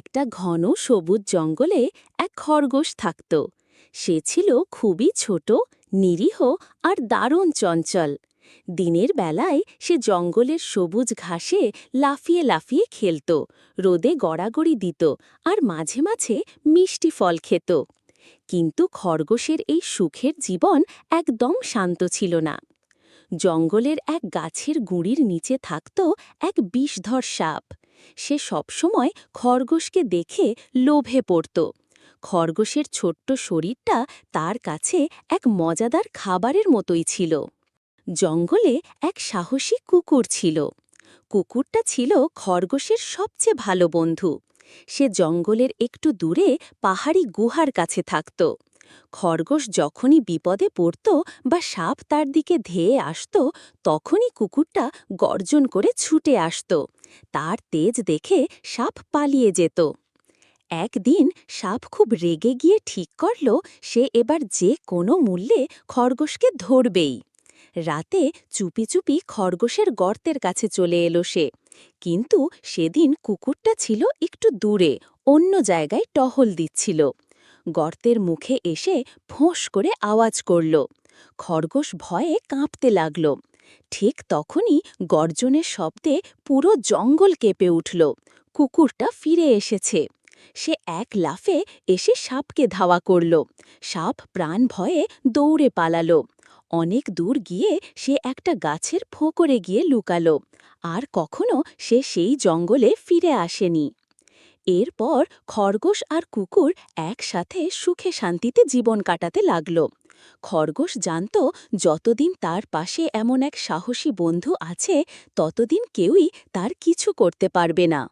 একটা ঘন সবুজ জঙ্গলে এক খরগোশ থাকত। সে ছিল খুবই ছোট, নিরীহ আর দারুণ চঞ্চল। দিনের বেলায় সে জঙ্গলের সবুজ ঘাসে লাফিয়ে লাফিয়ে খেলত, রোদে গড়াগড়ি দিত আর মাঝে মাঝে মিষ্টি ফল খেত। কিন্তু খরগোশের এই সুখের জীবন একদম শান্ত ছিল না। জঙ্গলের এক গাছের গুঁড়ির নিচে থাকত এক বিষধর সাপ। সে সবসময় খরগোশকে দেখে লোভে পড়ত। খরগোশের ছোট্ট শরীরটা তার কাছে এক মজাদার খাবারের মতোই ছিল। জঙ্গলে এক সাহসী কুকুর ছিল। কুকুরটা ছিল খরগোশের সবচেয়ে ভালো বন্ধু। সে জঙ্গলের একটু দূরে পাহাড়ি গুহার কাছে থাকত। খরগোশ যখনই বিপদে পড়ত বা সাপ তার দিকে ধেয়ে আসত, তখনই কুকুরটা গর্জন করে ছুটে আসত। তার তেজ দেখে সাপ পালিয়ে যেত। একদিন সাপ খুব রেগে গিয়ে ঠিক করল সে এবার যে কোনো মূল্যে খরগোশকে ধরবেই। রাতে চুপি চুপি খরগোশের গর্তের কাছে চলে এলো সে। কিন্তু সেদিন কুকুরটা ছিল একটু দূরে, অন্য জায়গায় টহল দিচ্ছিল। গর্তের মুখে এসে ফোঁস করে আওয়াজ করল। খরগোশ ভয়ে কাঁপতে লাগল। ঠিক তখনই গর্জনের শব্দে পুরো জঙ্গল কেঁপে উঠল। কুকুরটা ফিরে এসেছে। সে এক লাফে এসে সাপকে ধাওয়া করল। সাপ প্রাণ ভয়ে দৌড়ে পালালো। অনেক দূর গিয়ে সে একটা গাছের ফোকরে গিয়ে লুকালো। আর কখনো সে সেই জঙ্গলে ফিরে আসেনি। এরপর খরগোশ আর কুকুর একসাথে সুখে শান্তিতে জীবন কাটাতে লাগল। খরগোশ জানত যতদিন তার পাশে এমন এক সাহসী বন্ধু আছে, ততদিন কেউই তার কিছু করতে পারবে না।